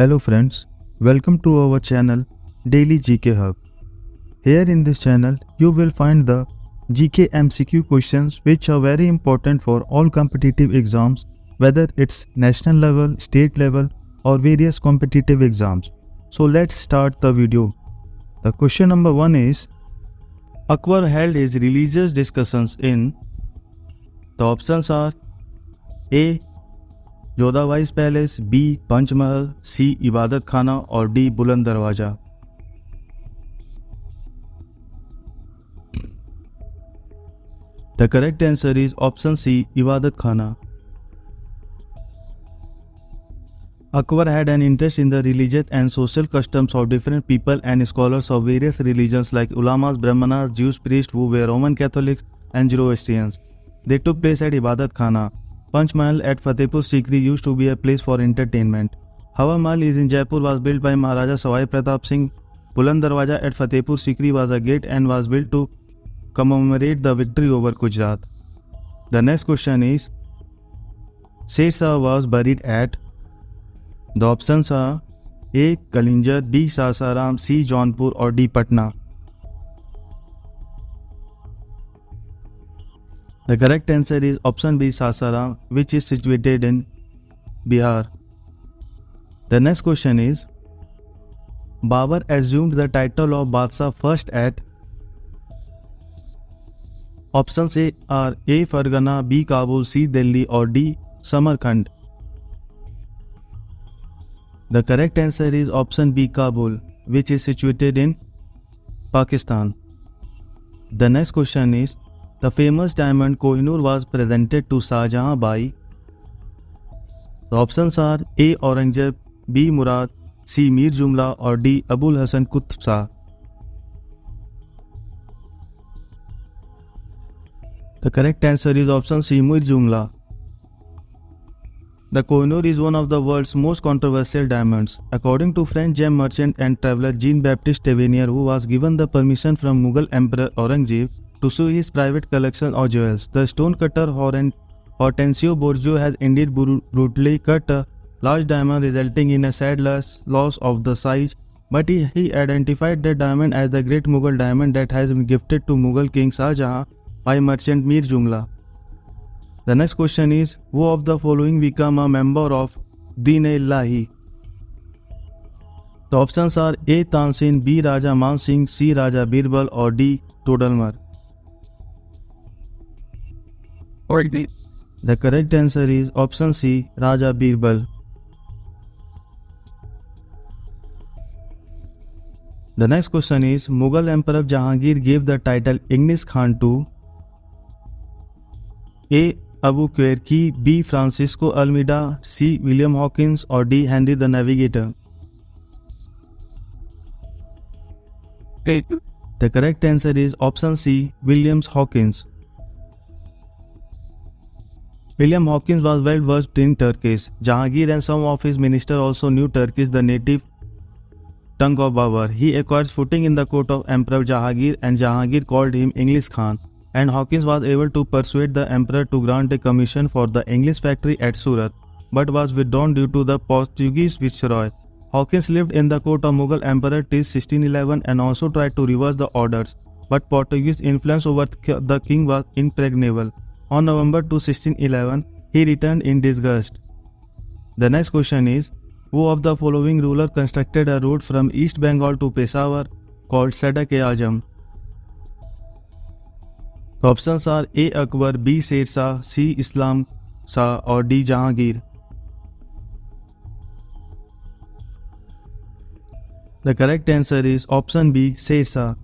Hello friends, welcome to our channel Daily GK Hub. Here in this channel you will find the GK MCQ questions which are very important for all competitive exams, whether it's national level, state level or various competitive exams. So let's start the video. The question number 1 is, Akbar held his religious discussions in. The options are A. Jodhabai's palace, B Panchmahal, C Ibadat Khana और D बुलंद दरवाजा. The correct answer is option C, इबादत खाना. Akbar had an interest in the religious and social customs of different people and scholars of various religions like ulamas, brahmanas, Jewish priests who were Roman Catholics and Zoroastrians. They took place at Ibadat Khana. Panchmahal at Fatehpur Sikri used to be a place for entertainment. Hawa Mahal is in Jaipur was built by Maharaja Sawai Pratap Singh. Buland Darwaja at Fatehpur Sikri was a gate and was built to commemorate the victory over Gujarat. The next question is, Sher Shah was buried at. The options are A. Kalinjar, B. Sasaram, C. Jaunpur or D. Patna. The correct answer is option B, Sasaram, which is situated in Bihar. The next question is, Babur assumed the title of Badshah first at. Options A are A. Fargana, B. Kabul, C. Delhi or D. Samarkand. The correct answer is option B, Kabul, which is situated in Pakistan. The next question is, the famous diamond Kohinoor was presented to Shah Jahan by. The options are A. Aurangzeb, B. Murad, C. Mir Jumla or D. Abul Hasan Qutb Shah. The correct answer is option C, Mir Jumla. The Kohinoor is one of the world's most controversial diamonds. According to French gem merchant and traveler Jean-Baptiste Tavernier, who was given the permission from Mughal Emperor Aurangzeb to show his private collection of jewels, the stonecutter Hortensio Bourgeois has indeed brutally cut a large diamond, resulting in a sad loss of the size, but he identified the diamond as the great Mughal diamond that has been gifted to Mughal King Shah Jahan by merchant Mir Jumla. The next question is, who of the following became a member of Din-e-Ilahi? The options are A. Tansin, B. Raja Man Singh, C. Raja Birbal or D. Todalmar. The correct answer is option C, Raja Birbal. The next question is, Mughal Emperor Jahangir gave the title English Khan to A. Abu Querqui, B. Francisco Almeida, C. William Hawkins or D. Henry the Navigator. The correct answer is option C, William Hawkins. William Hawkins was well versed in Turkish. Jahangir and some of his ministers also knew Turkish, the native tongue of Babur. He acquired footing in the court of Emperor Jahangir and Jahangir called him English Khan, and Hawkins was able to persuade the emperor to grant a commission for the English factory at Surat, but was withdrawn due to the Portuguese viceroy. Hawkins lived in the court of Mughal Emperor till 1611 and also tried to reverse the orders, but Portuguese influence over the king was impregnable. On November 2, 1611, he returned in disgust. The next question is, who of the following ruler constructed a road from East Bengal to Peshawar called Sadak-e-Azam? The options are A. Akbar, B. Sher Shah, C. Islam Shah or D. Jahangir. The correct answer is option B, Sher Shah.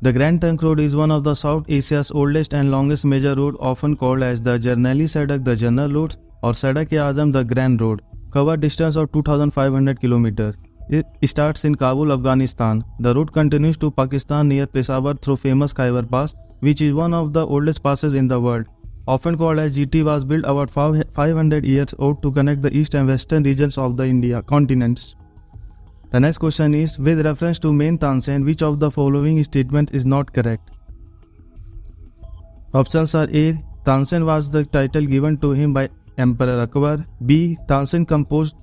The Grand Trunk Road is one of the South Asia's oldest and longest major road, often called as the Jarnaili Sadak, the General Road, or Sadak-e-Azam, the Grand Road. Cover distance of 2,500 km. It starts in Kabul, Afghanistan. The road continues to Pakistan near Peshawar through famous Khyber Pass, which is one of the oldest passes in the world. Often called as GT, was built about 500 years old to connect the east and western regions of the India continents. The next question is, with reference to Main Tansen, which of the following statement is not correct? Options are A. Tansen was the title given to him by Emperor Akbar. B. Tansen composed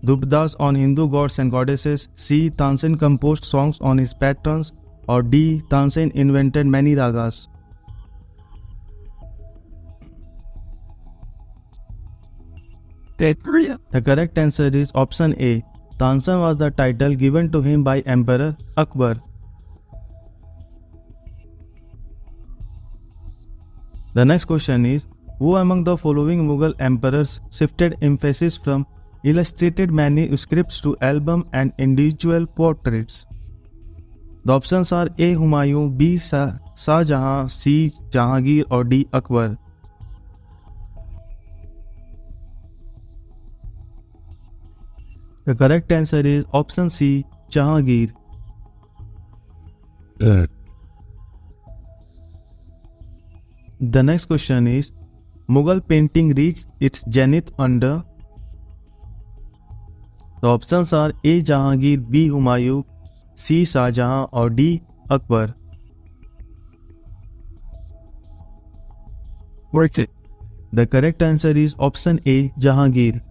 Dubdas on Hindu gods and goddesses. C. Tansen composed songs on his patrons. Or D. Tansen invented many ragas. The correct answer is option A. Tansen was the title given to him by Emperor Akbar. The next question is, who among the following Mughal emperors shifted emphasis from illustrated manuscripts to album and individual portraits? The options are A. Humayun, B. Shah Jahan, C. Jahangir or D. Akbar. The correct answer is option C. Jahangir. The next question is, Mughal painting reached its zenith under. The options are A. Jahangir, B. Humayun, C. Shah Jahan or D. Akbar. The correct answer is option A. Jahangir.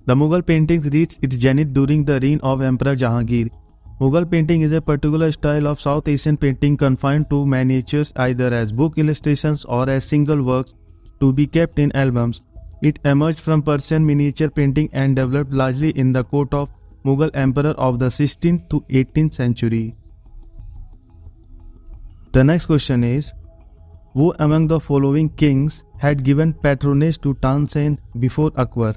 The Mughal paintings reached its zenith during the reign of Emperor Jahangir. Mughal painting is a particular style of South Asian painting confined to miniatures either as book illustrations or as single works to be kept in albums. It emerged from Persian miniature painting and developed largely in the court of Mughal emperor of the 16th to 18th century. The next question is, who among the following kings had given patronage to Tansen before Akbar?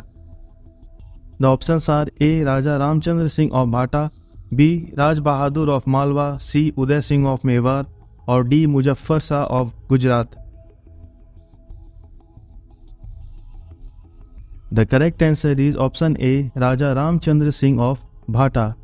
The options are A. Raja Ramchandra Singh of Bhata, B. Raj Bahadur of Malwa, C. Uday Singh of Mewar or D. Muzaffar Shah of Gujarat. The correct answer is option A. Raja Ramchandra Singh of Bhata.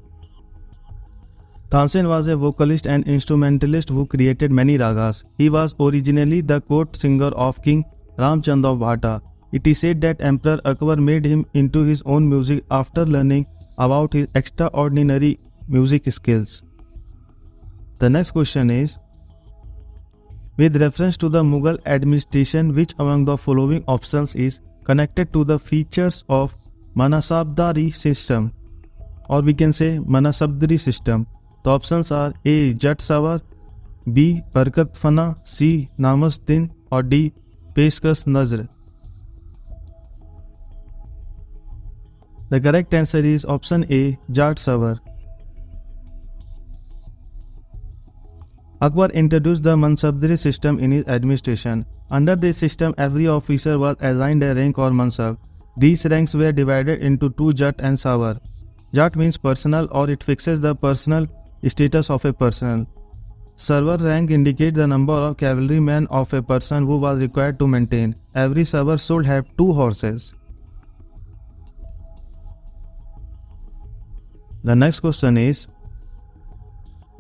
Tansen was a vocalist and instrumentalist who created many ragas. He was originally the court singer of King Ramchand of Bhata. It is said that Emperor Akbar made him into his own music after learning about his extraordinary music skills. The next question is, with reference to the Mughal administration, which among the following options is connected to the features of Manasabdari system, or we can say Manasabdari system? The options are A. Jat Sawar, B. Barkat Fana, C. Namas Din or D. Peshkas Nazr. The correct answer is option A. Jat Sawar. Akbar introduced the Mansabdari system in his administration. Under this system, every officer was assigned a rank or mansab. These ranks were divided into two Jat and Sawar. Jat means personal, or it fixes the personal status of a person. Sawar rank indicates the number of cavalrymen of a person who was required to maintain. Every Sawar should have 2 horses. The next question is,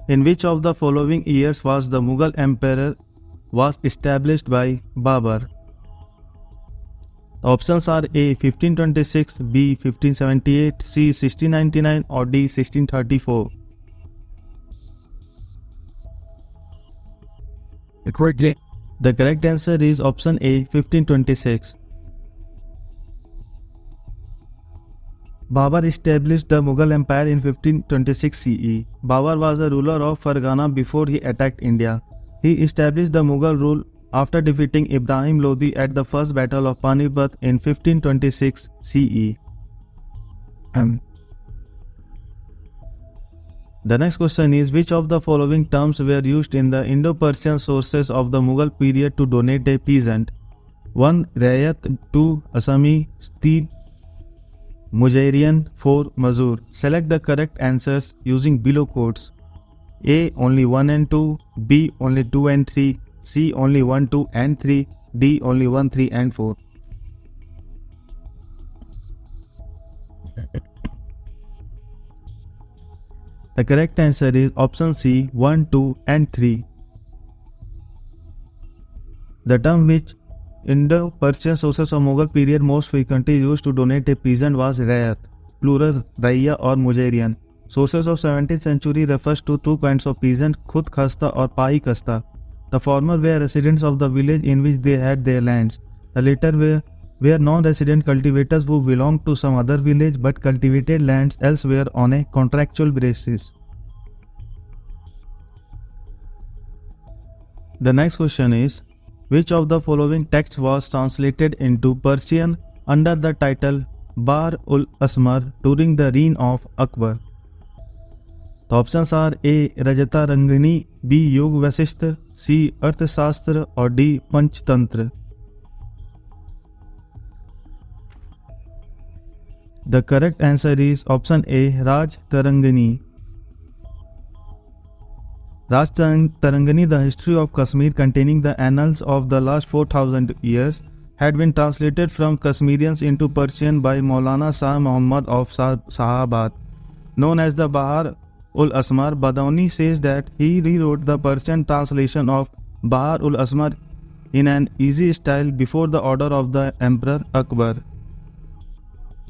in which of the following years was the Mughal emperor was established by Babur? The options are A. 1526, B. 1578, C. 1699 or D. 1634. The correct answer is option A. 1526. Babur established the Mughal Empire in 1526 CE. Babur was a ruler of Fargana before he attacked India. He established the Mughal rule after defeating Ibrahim Lodi at the first battle of Panipat in 1526 CE. The next question is, which of the following terms were used in the Indo-Persian sources of the Mughal period to donate a peasant? 1. Rayat, 2. Asami, 3. Mujairian, 4. Mazur. Select the correct answers using below codes. A. Only 1 and 2, B. Only 2 and 3, C. Only 1, 2 and 3, D. Only 1, 3 and 4. The correct answer is option C. 1, 2 and 3. The term which Indo-Persian sources of Mughal period most frequently used to donate a peasant was Rayat, plural Raiya or Mujairian. Sources of 17th century refers to two kinds of peasant, Khud Khasta or Pai Kasta, The former were residents of the village in which they had their lands. The latter were non-resident cultivators who belonged to some other village but cultivated lands elsewhere on a contractual basis. The next question is, which of the following texts was translated into Persian under the title Bahr-ul-Asmar during the reign of Akbar? The options are A. Rajata Rangini, B. Yog Vasishtha, C. Arthashastra or D. Panchtantra. The correct answer is option A. Raj Tarangani. Raj Tarangani, the history of Kashmir containing the annals of the last 4,000 years, had been translated from Kashmirians into Persian by Maulana Shah Muhammad of Sahabad. Known as the Bahr-ul-Asmar, Badauni says that he rewrote the Persian translation of Bahr-ul-Asmar in an easy style before the order of the Emperor Akbar.